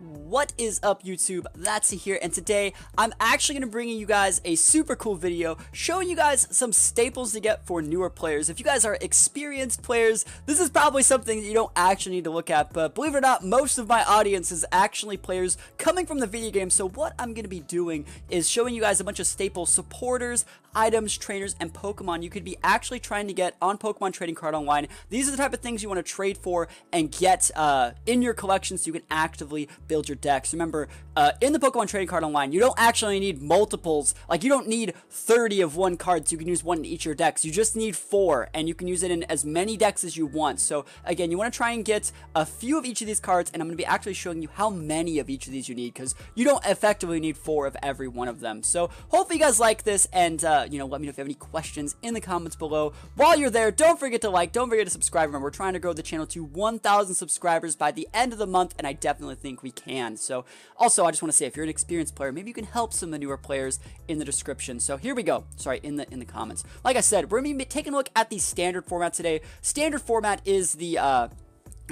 What is up, YouTube? THATSA here, and today I'm actually going to bring you guys a super cool video showing you guys some staples to get for newer players. If you guys are experienced players, this is probably something that you don't actually need to look at, but believe it or not, most of my audience is actually players coming from the video game. So what I'm going to be doing is showing you guys a bunch of staple supporters, items, trainers, and Pokemon you could be actually trying to get on Pokemon Trading Card Online. These are the type of things you want to trade for and get in your collection so you can actively build your decks. Remember, in the Pokemon Trading Card Online, you don't actually need multiples. Like, you don't need 30 of one card, so you can use one in each of your decks. You just need 4, and you can use it in as many decks as you want. So, again, you want to try and get a few of each of these cards, and I'm going to be actually showing you how many of each of these you need, because you don't effectively need 4 of every one of them. So, hopefully you guys like this, and, let me know if you have any questions in the comments below. While you're there, don't forget to like, don't forget to subscribe. Remember, we're trying to grow the channel to 1,000 subscribers by the end of the month, and I definitely think we can. So, also, I just want to say, if you're an experienced player, maybe you can help some of the newer players in the description. So, here we go. Sorry, in the comments. Like I said, we're going to be taking a look at the standard format today. Standard format is the,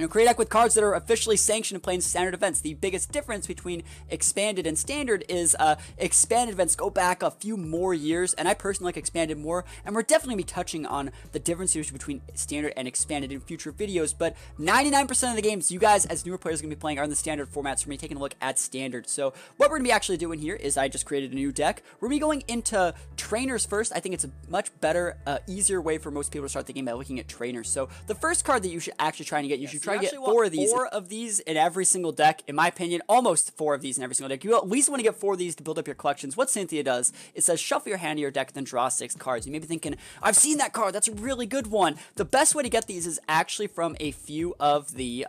create deck with cards that are officially sanctioned and playing standard events. The biggest difference between expanded and standard is expanded events go back a few more years, and I personally like expanded more, and we're definitely going to be touching on the differences between standard and expanded in future videos, but 99% of the games you guys as newer players are going to be playing are in the standard formats. So we're going to be taking a look at standard. So what we're going to be actually doing here is I just created a new deck. We're going to be going into trainers first. I think it's a much better, easier way for most people to start the game by looking at trainers. So the first card that you should actually try and get, you should try to get 4 of these. 4 of these in every single deck, in my opinion. Almost 4 of these in every single deck. You at least want to get 4 of these to build up your collections. What Cynthia does, it says shuffle your hand to your deck, then draw 6 cards. You may be thinking, I've seen that card, that's a really good one. The best way to get these is actually from a few of the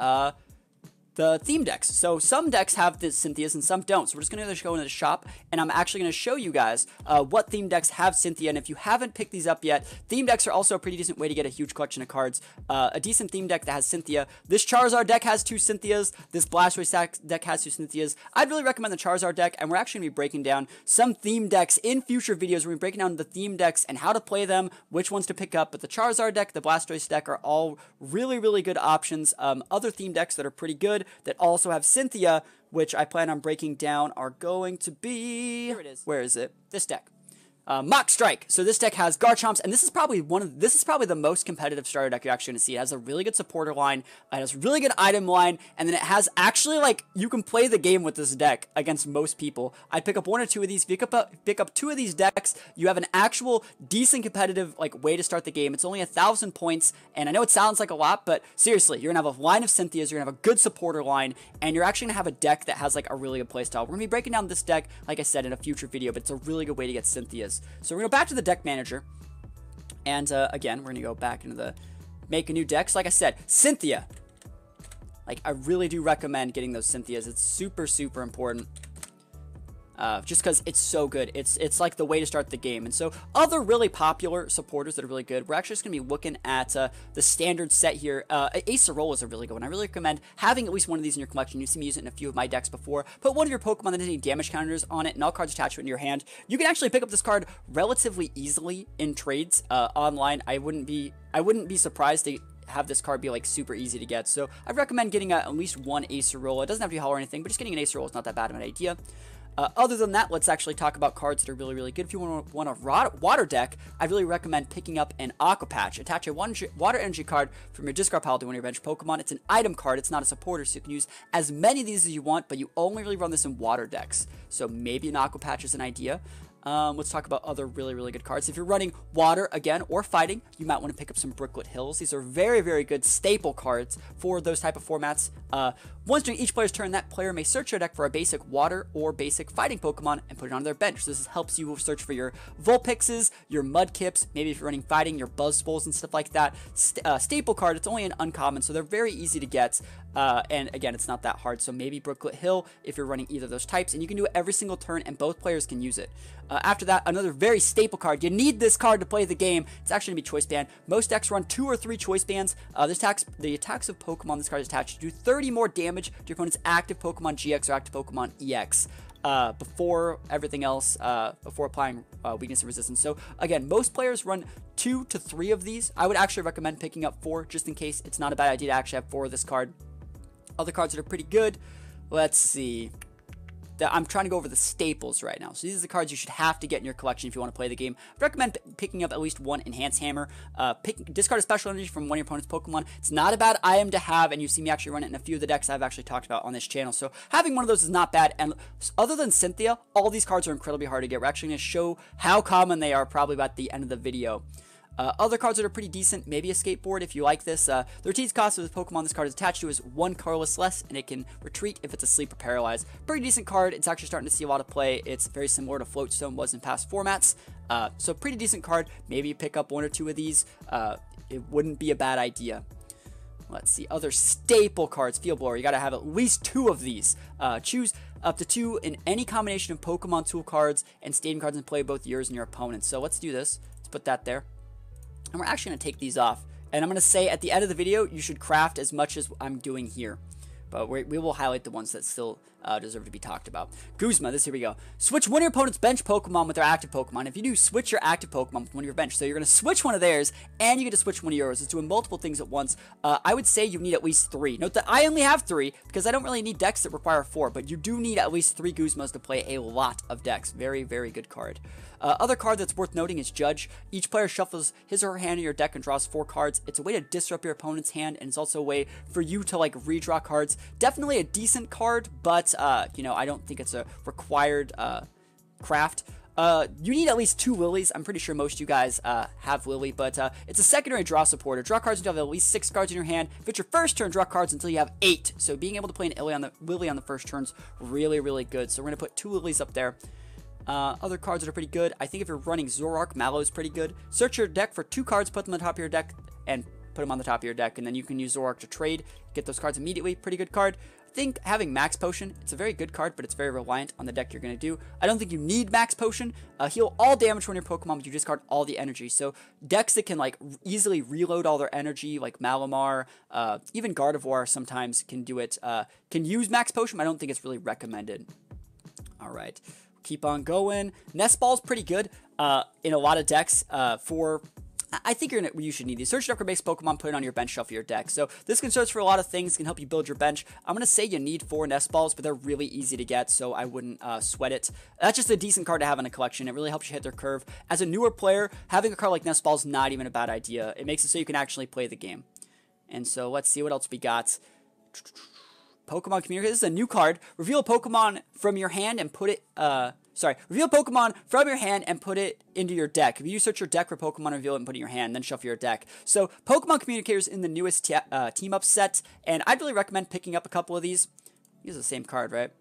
theme decks. So some decks have the Cynthias and some don't. So we're just going to go into the shop, and I'm actually going to show you guys what theme decks have Cynthia. And if you haven't picked these up yet, theme decks are also a pretty decent way to get a huge collection of cards. A decent theme deck that has Cynthia. This Charizard deck has 2 Cynthias. This Blastoise deck has 2 Cynthias. I'd really recommend the Charizard deck, and we're actually going to be breaking down some theme decks in future videos. We're going to be breaking down the theme decks and how to play them, which ones to pick up. But the Charizard deck, the Blastoise deck are all really, really good options. Other theme decks that are pretty good that also have Cynthia, which I plan on breaking down, are going to be... Here it is. Where is it? This deck. Mock Strike. So this deck has Garchomps, and this is probably the most competitive starter deck you're actually going to see. It has a really good supporter line, it has a really good item line, and then it has actually, like, you can play the game with this deck against most people. I'd pick up 1 or 2 of these. If you pick up 2 of these decks, you have an actual decent competitive, like, way to start the game. It's only 1,000 points, and I know it sounds like a lot, but seriously, you're going to have a line of Cynthias, you're going to have a good supporter line, and you're actually going to have a deck that has, like, a really good playstyle. We're going to be breaking down this deck, like I said, in a future video, but it's a really good way to get Cynthias. So we're going to go back to the deck manager, and again, we're going to go back into the make a new deck. So like I said, Cynthia. Like, I really do recommend getting those Cynthias. It's super, super important. Just because it's so good. It's like the way to start the game. And so other really popular supporters that are really good, we're actually just going to be looking at the standard set here. Acerola is a really good one. I really recommend having at least one of these in your collection. You've seen me use it in a few of my decks before. Put one of your Pokemon that has any damage counters on it, and all cards attached to it in your hand. You can actually pick up this card relatively easily in trades online. I wouldn't be surprised to have this card be, like, super easy to get. So I recommend getting at least 1 Acerola. It doesn't have to be hollow or anything, but just getting an Acerola is not that bad of an idea. Other than that, let's actually talk about cards that are really, really good. If you want a water deck, I'd really recommend picking up an Aqua Patch. Attach a water energy card from your discard pile to one of your bench Pokemon. It's an item card. It's not a supporter, so you can use as many of these as you want, but you only really run this in water decks. So maybe an Aqua Patch is an idea. Let's talk about other really, really good cards. If you're running water, again, or fighting, you might want to pick up some Brooklet Hills. These are very, very good staple cards for those type of formats. Once during each player's turn, that player may search their deck for a basic water or basic fighting Pokemon and put it on their bench. So this helps you search for your Vulpixes, your Mudkips, maybe if you're running fighting, your Buzzwoles and stuff like that. Staple card, it's only an uncommon, so they're very easy to get. And again, it's not that hard. So maybe Brooklet Hill if you're running either of those types, and you can do it every single turn, and both players can use it. After that, another very staple card. You need this card to play the game. It's actually going to be Choice Band. Most decks run 2 or 3 Choice Bands. The attacks of Pokemon this card is attached to do 30 more damage to your opponent's active Pokemon GX or active Pokemon EX. Before everything else, before applying weakness and resistance. So again, most players run 2 to 3 of these. I would actually recommend picking up 4 just in case. It's not a bad idea to actually have 4 of this card. Other cards that are pretty good let's see. I'm trying to go over the staples right now. So these are the cards you should have to get in your collection if you want to play the game. I recommend picking up at least one Enhanced Hammer. Discard a special energy from one of your opponent's Pokemon. It's not a bad item to have, and you see me actually run it in a few of the decks I've actually talked about on this channel. So having one of those is not bad. And other than Cynthia, all these cards are incredibly hard to get. We're actually going to show how common they are probably about the end of the video. Other cards that are pretty decent, maybe a skateboard if you like this. The routine's cost of the Pokemon this card is attached to is one colorless less, and it can retreat if it's asleep or paralyzed. Pretty decent card. It's actually starting to see a lot of play. It's very similar to Floatstone was in past formats. So pretty decent card. Maybe you pick up one or two of these. It wouldn't be a bad idea. Let's see. Other staple cards. Field Blower. You got to have at least two of these. Choose up to two in any combination of Pokemon tool cards and stadium cards and play both yours and your opponent's. So let's do this. Let's put that there. And we're actually going to take these off. And I'm going to say at the end of the video, you should craft as much as I'm doing here. But we will highlight the ones that still deserve to be talked about. Guzma, here we go. Switch one of your opponent's bench Pokemon with their active Pokemon. If you do, switch your active Pokemon with one of your bench. So you're going to switch one of theirs, and you get to switch one of yours. It's doing multiple things at once. I would say you need at least 3. Note that I only have 3, because I don't really need decks that require 4, but you do need at least 3 Guzmas to play a lot of decks. Very, very good card. Other card that's worth noting is Judge. Each player shuffles his or her hand in your deck and draws 4 cards. It's a way to disrupt your opponent's hand, and it's also a way for you to like redraw cards. Definitely a decent card, but you know, I don't think it's a required craft. You need at least 2 Lilies. I'm pretty sure most of you guys have Lily, but it's a secondary draw supporter. Draw cards until you have at least 6 cards in your hand. If it's your first turn, draw cards until you have 8. So being able to play an Lily on the first turn's really, really good. So we're going to put 2 Lilies up there. Other cards that are pretty good. I think if you're running Zoroark, Mallow is pretty good. Search your deck for 2 cards, put them on the top of your deck, and put them on the top of your deck. And then you can use Zoroark to trade, get those cards immediately. Pretty good card. I think having Max Potion, it's a very good card, but it's very reliant on the deck you're going to do. I don't think you need Max Potion. Heal all damage from your Pokemon, but you discard all the energy. So decks that can like easily reload all their energy, like Malamar, even Gardevoir sometimes can do it, can use Max Potion, but I don't think it's really recommended. All right. Keep on going. Nest Ball's pretty good in a lot of decks for... I think you should need these. Search your deck for base Pokemon, put it on your bench, shuffle your deck. So this can search for a lot of things, can help you build your bench. I'm going to say you need 4 Nest Balls, but they're really easy to get, so I wouldn't sweat it. That's just a decent card to have in a collection. It really helps you hit their curve. As a newer player, having a card like Nest Ball is not even a bad idea. It makes it so you can actually play the game. And so let's see what else we got. Pokemon Communicator. This is a new card. Reveal a Pokemon from your hand and put it... reveal Pokemon from your hand and put it into your deck. If you search your deck for Pokemon, reveal it and put it in your hand, then shuffle your deck. So, Pokemon Communicators in the newest team-up set, and I'd really recommend picking up a couple of these. These are the same card, right?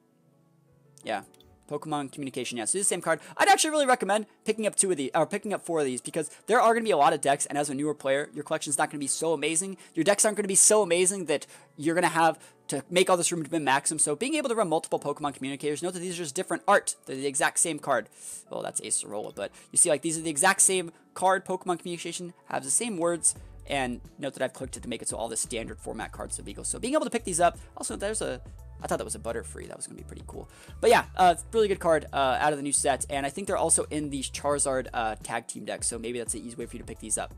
Yeah. Pokemon Communication, yeah. So, this is the same card. I'd actually really recommend picking up 2 of these, or picking up 4 of these, because there are going to be a lot of decks, and as a newer player, your collection's not going to be so amazing. Your decks aren't going to be so amazing that you're going to have to make all this room to min max them. So being able to run multiple Pokemon Communicators, note that these are just different art. They're the exact same card. Well, that's Acerola, but you see, like, these are the exact same card. Pokemon Communication has the same words, and note that I've clicked it to make it so all the standard format cards are legal. So being able to pick these up, also there's a... I thought that was a Butterfree. That was going to be pretty cool. But yeah, really good card out of the new set. And I think they're also in these Charizard tag team decks. So maybe that's an easy way for you to pick these up.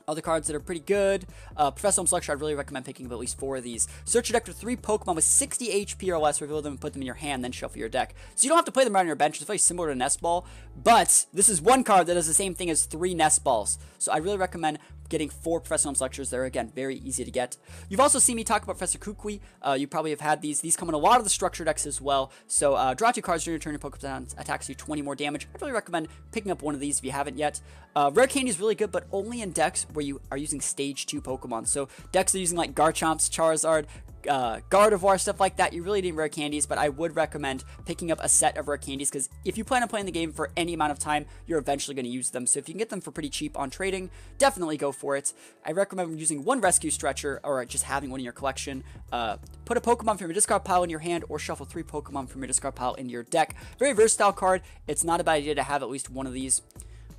Other cards that are pretty good. Professional Selection, I'd really recommend picking up at least 4 of these. Search your deck for 3 Pokemon with 60 HP or less, reveal them and put them in your hand, then shuffle your deck. So you don't have to play them around your bench. It's very similar to Nest Ball, but this is one card that does the same thing as 3 Nest Balls. So I really recommend getting 4 Professor Elm's Lectures. They're, again, very easy to get. You've also seen me talk about Professor Kukui. You probably have had these. These come in a lot of the structure decks as well. So draw 2 cards during your turn. Your Pokemon attacks you 20 more damage. I'd really recommend picking up one of these if you haven't yet. Rare Candy is really good, but only in decks where you are using Stage 2 Pokemon. So decks that are using like Garchomp's, Charizard, Gardevoir, stuff like that, you really need rare candies, but I would recommend picking up a set of rare candies, because if you plan on playing the game for any amount of time, you're eventually going to use them. So if you can get them for pretty cheap on trading, definitely go for it. I recommend using 1 Rescue Stretcher, or just having one in your collection. Put a Pokemon from your discard pile in your hand, or shuffle 3 Pokemon from your discard pile into your deck. Very versatile card. It's not a bad idea to have at least one of these.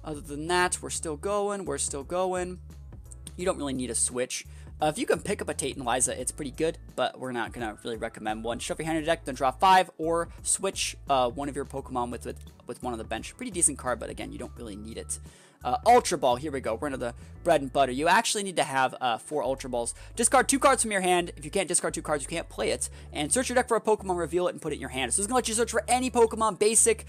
Other than that, we're still going. You don't really need a switch. If you can pick up a Tate and Liza, it's pretty good, but we're not going to really recommend one. Shuffle your hand in your deck, then draw 5, or switch one of your Pokemon with one on the bench. Pretty decent card, but again, you don't really need it. Ultra Ball, here we go. We're into the bread and butter. You actually need to have 4 Ultra Balls. Discard 2 cards from your hand. If you can't discard 2 cards, you can't play it. And search your deck for a Pokemon, reveal it, and put it in your hand. So this is going to let you search for any Pokemon, basic,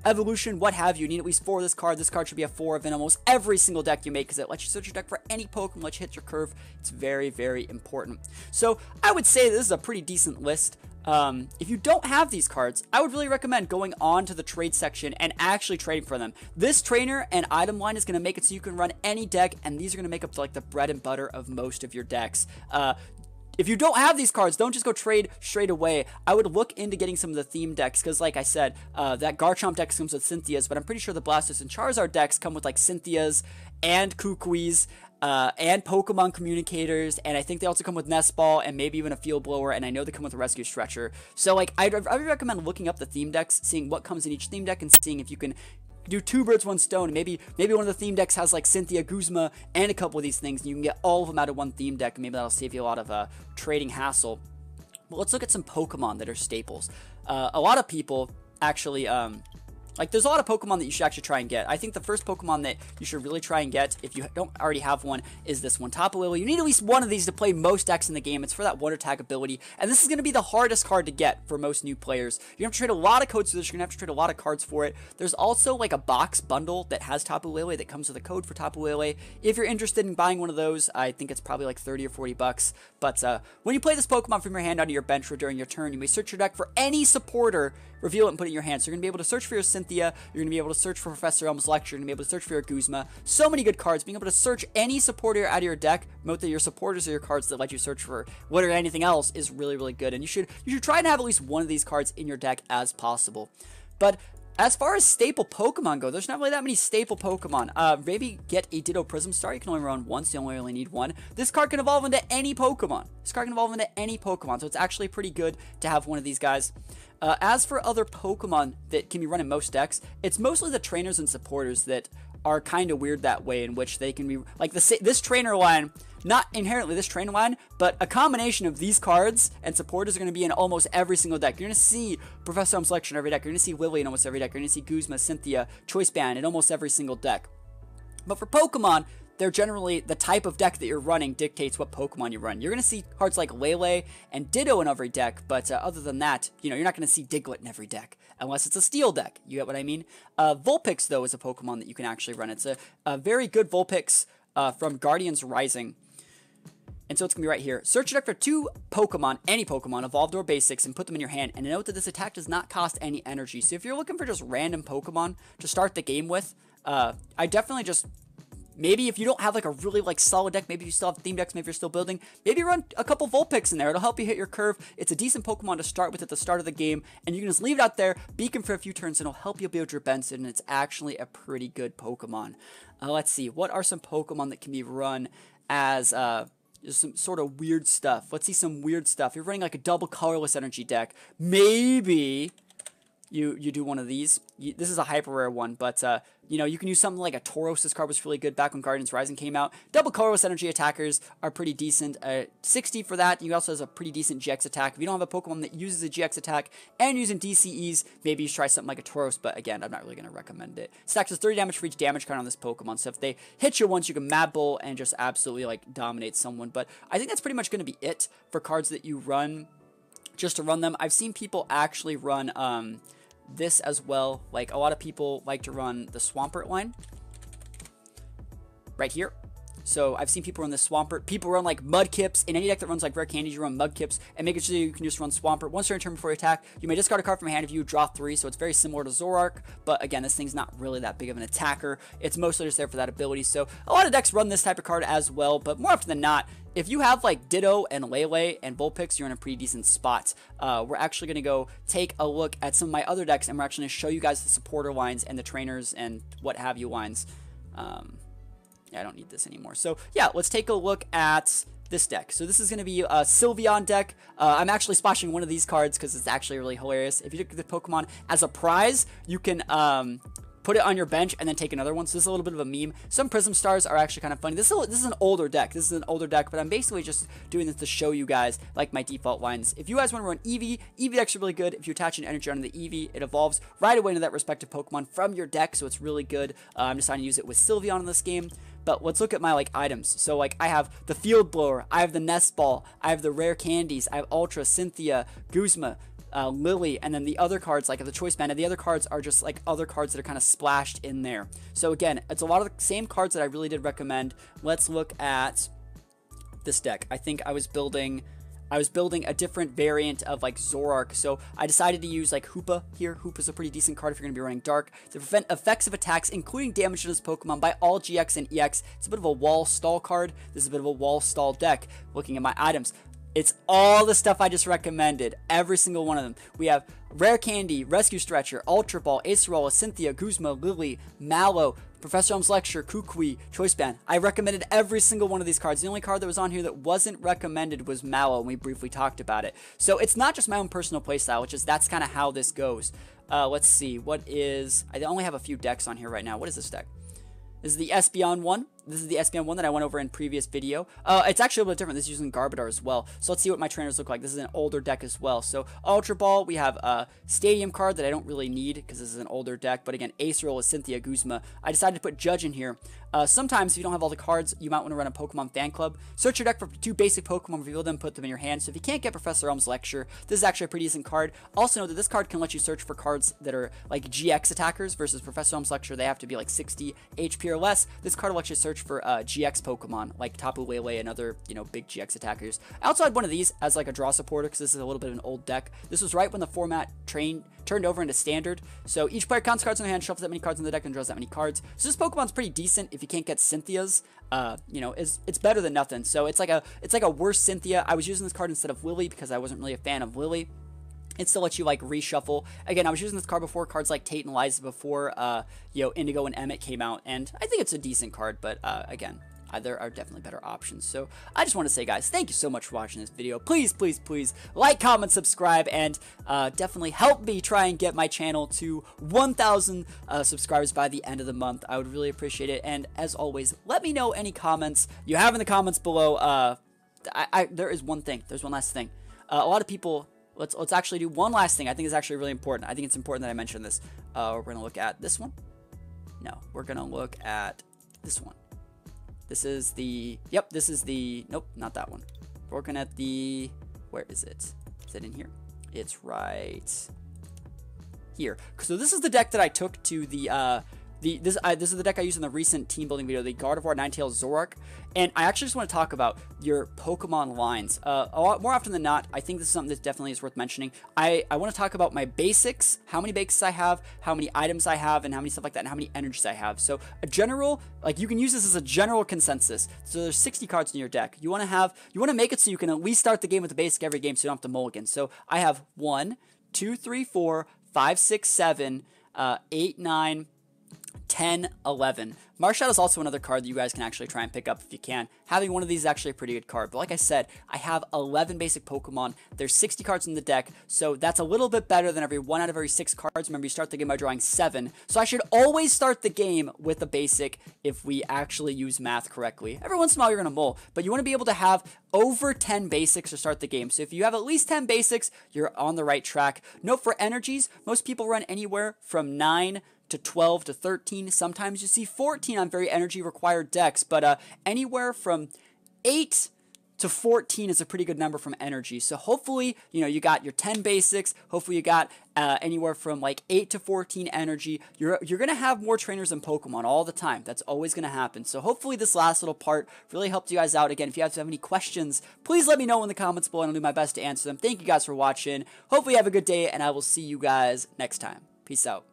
evolution, what have you. You need at least 4 of this card. This card should be a 4 of in almost every single deck you make because it lets you search your deck for any Pokemon, let you hit your curve. It's very, very important. So I would say this is a pretty decent list. If you don't have these cards, I would really recommend going on to the trade section and actually trading for them. This trainer and item line is going to make it so you can run any deck, and these are going to make up like the bread and butter of most of your decks. If you don't have these cards, don't just go trade straight away. I would look into getting some of the theme decks because, like I said, that Garchomp deck comes with Cynthia's, but I'm pretty sure the Blastoise and Charizard decks come with like Cynthia's and Kukui's. And Pokemon Communicators, and I think they also come with Nest Ball and maybe even a Field Blower, and I know they come with a Rescue Stretcher. So like I would recommend looking up the theme decks, seeing what comes in each theme deck, and seeing if you can do 2 birds, 1 stone. Maybe one of the theme decks has like Cynthia, Guzma, and a couple of these things, and you can get all of them out of one theme deck, and maybe that'll save you a lot of trading hassle. But let's look at some Pokemon that are staples. A lot of people actually like, there's a lot of Pokemon that you should actually try and get. I think the first Pokemon that you should really try and get, if you don't already have one, is this one, Tapu Lele. You need at least one of these to play most decks in the game. It's for that Wonder Tag ability, and this is going to be the hardest card to get for most new players. You're going to have to trade a lot of codes for this. You're going to have to trade a lot of cards for it. There's also, like, a box bundle that has Tapu Lele that comes with a code for Tapu Lele. If you're interested in buying one of those, I think it's probably like 30 or 40 bucks. But when you play this Pokemon from your hand onto your bench or during your turn, you may search your deck for any supporter, reveal it, and put it in your hand. So you're going to be able to search for your Cynthia. You're going to be able to search for Professor Elm's Lecture. You're going to be able to search for your Guzma. So many good cards. Being able to search any supporter out of your deck, note that your supporters are your cards that let you search for what or anything else, is really, really good. And you should try to have at least one of these cards in your deck as possible. But as far as staple Pokemon go, there's not really that many staple Pokemon. Maybe get a Ditto Prism Star. You can only run once. You only really need one. This card can evolve into any Pokemon. So it's actually pretty good to have one of these guys. As for other Pokemon that can be run in most decks, it's mostly the trainers and supporters that are kind of weird that way, in which they can be like this trainer line. Not inherently this trainer line, but a combination of these cards and supporters are going to be in almost every single deck. You're going to see Professor Elm's Lecture in every deck. You're going to see Lily in almost every deck. You're going to see Guzma, Cynthia, Choice Band in almost every single deck. But for Pokemon, they're generally, the type of deck that you're running dictates what Pokemon you run. You're going to see cards like Lele and Ditto in every deck, but other than that, you're not going to see Diglett in every deck, unless it's a Steel deck. You get what I mean? Vulpix, though, is a Pokemon that you can actually run. It's a very good Vulpix from Guardians Rising. And so it's going to be right here. Search your deck for 2 Pokemon, any Pokemon, evolved or basics, and put them in your hand. And note that this attack does not cost any energy. So if you're looking for just random Pokemon to start the game with, I definitely just... Maybe if you don't have like a really like solid deck, maybe you still have theme decks, maybe you're still building, maybe run a couple Vulpix in there. It'll help you hit your curve. It's a decent Pokemon to start with at the start of the game, and you can just leave it out there, beacon for a few turns, and it'll help you build your Benson, and it's actually a pretty good Pokemon. Let's see, what are some Pokemon that can be run as some sort of weird stuff? Let's see some weird stuff. You're running like a double colorless energy deck. Maybe you do one of these. This is a hyper rare one, but you can use something like a Tauros. This card was really good back when Guardians Rising came out. Double colorless energy attackers are pretty decent. 60 for that. You also has a pretty decent GX attack. If you don't have a Pokemon that uses a GX attack and using DCEs, maybe you should try something like a Tauros, but again, I'm not really going to recommend it. Stacks 30 damage for each damage card on this Pokemon, so if they hit you once, you can Mad Bull and just absolutely like dominate someone. But I think that's pretty much going to be it for cards that you run just to run them. I've seen people actually run this as well. Like, a lot of people like to run the Swampert line right here. So I've seen people run the Swampert. People run like Mudkips. In any deck that runs like rare candies, you run Mudkips, and make it so you can just run Swampert. Once you're in turn before you attack, you may discard a card from your hand if you draw 3, so it's very similar to Zoroark, but again, this thing's not really that big of an attacker. It's mostly just there for that ability, so a lot of decks run this type of card as well, but more often than not, if you have like Ditto and Lele and Vulpix, you're in a pretty decent spot. We're actually going to go take a look at some of my other decks, and we're actually going to show you guys the supporter lines and the trainers and what have you lines. Yeah, I don't need this anymore. So yeah, let's take a look at this deck. So this is going to be a Sylveon deck. I'm actually splashing one of these cards because it's actually really hilarious. If you took the Pokemon as a prize, you can put it on your bench, and then take another one. So this is a little bit of a meme. Some Prism Stars are actually kind of funny. This is an older deck. This is an older deck, but I'm basically just doing this to show you guys like my default lines. If you guys want to run Eevee decks are really good. If you attach an energy onto the Eevee, it evolves right away into that respective Pokemon from your deck, so it's really good. I'm deciding to use it with Sylveon in this game. But let's look at my like items. So like I have the Field Blower, I have the Nest Ball, I have the Rare Candies, I have Ultra, Cynthia, Guzma, Lily, and then the other cards, like the Choice Band, and the other cards are just like other cards that are kind of splashed in there. So again, it's a lot of the same cards that I really did recommend. Let's look at this deck. I think I was building a different variant of like Zoroark, so I decided to use like Hoopa here. Hoopa's a pretty decent card if you're going to be running Dark to prevent effects of attacks, including damage to this Pokemon by all GX and EX. It's a bit of a wall stall card. This is a bit of a wall stall deck. Looking at my items, it's all the stuff I just recommended, every single one of them. We have Rare Candy, Rescue Stretcher, Ultra Ball, Acerola, Cynthia, Guzma, Lily, Mallow, Professor Elm's Lecture, Kukui, Choice Band. I recommended every single one of these cards. The only card that was on here that wasn't recommended was Mallow, and we briefly talked about it. So it's not just my own personal playstyle, which is that's kind of how this goes. Let's see, I only have a few decks on here right now. What is this deck? This is the Espeon one. This is the Espeon one that I went over in previous video. It's actually a little bit different. This is using Garbodor as well. So let's see what my trainers look like. This is an older deck as well. So Ultra Ball, we have a Stadium card that I don't really need because this is an older deck. But again, Acerola, Cynthia, Guzma. I decided to put Judge in here. Sometimes if you don't have all the cards, you might want to run a Pokemon fan club. Search your deck for 2 basic Pokemon, reveal them, put them in your hand. So if you can't get Professor Elm's Lecture, this is actually a pretty decent card. Also know that this card can let you search for cards that are like GX attackers versus Professor Elm's Lecture. They have to be like 60 HP or less. This card will let you search for GX Pokemon like Tapu Lele and other, big GX attackers. I also had one of these as like a draw supporter because this is a little bit of an old deck. This was right when the format turned over into standard. So each player counts cards in their hand, shuffles that many cards in the deck, and draws that many cards. So this Pokemon's pretty decent if you can't get Cynthia's. It's better than nothing. So it's like a worse Cynthia. I was using this card instead of Lily because I wasn't really a fan of Lily. It still lets you like reshuffle. Again, I was using this card before cards like Tate and Liza before Indigo and Emmett came out, and I think it's a decent card, but again, there are definitely better options. So I just want to say, guys, thank you so much for watching this video. Please, please, please like, comment, subscribe, and definitely help me try and get my channel to 1,000 subscribers by the end of the month. I would really appreciate it. And as always, let me know any comments you have in the comments below. There is one thing. There's one last thing. A lot of people. Let's actually do one last thing. I think it's actually really important. I think it's important that I mention this. We're gonna look at this one. No, we're gonna look at this one. This is the, nope, not that one. We're looking at the, where is it? Is it in here? It's right here. So this is the deck that I took to the, this is the deck I used in the recent team building video, the Gardevoir Ninetales Zoroark, and I actually just want to talk about your Pokemon lines. A lot more often than not, I think this is something that definitely is worth mentioning. I want to talk about my basics, how many basics I have, how many items I have, and how many stuff like that, and how many energies I have. So a general, like you can use this as a general consensus. So there's 60 cards in your deck. You want to make it so you can at least start the game with the basic every game, so you don't have to mulligan. So I have 1, 2, 3, 4, 5, 6, 7, 8, 9. 10, 11. Marshadow is also another card that you guys can actually try and pick up if you can. Having one of these is actually a pretty good card. But like I said, I have 11 basic Pokemon. There's 60 cards in the deck, so that's a little bit better than every 1 out of every 6 cards. Remember, you start the game by drawing 7. So I should always start the game with a basic if we actually use math correctly. Every once in a while, you're going to mull, but you want to be able to have over 10 basics to start the game. So if you have at least 10 basics, you're on the right track. Note for energies, most people run anywhere from 9 to 12 to 13. Sometimes you see 14 on very energy required decks, but anywhere from 8 to 14 is a pretty good number from energy. So hopefully, you got your 10 basics. Hopefully you got anywhere from like 8 to 14 energy. You're going to have more trainers than Pokemon all the time. That's always going to happen. So hopefully this last little part really helped you guys out. Again, if you guys have any questions, please let me know in the comments below and I'll do my best to answer them. Thank you guys for watching. Hopefully you have a good day and I will see you guys next time. Peace out.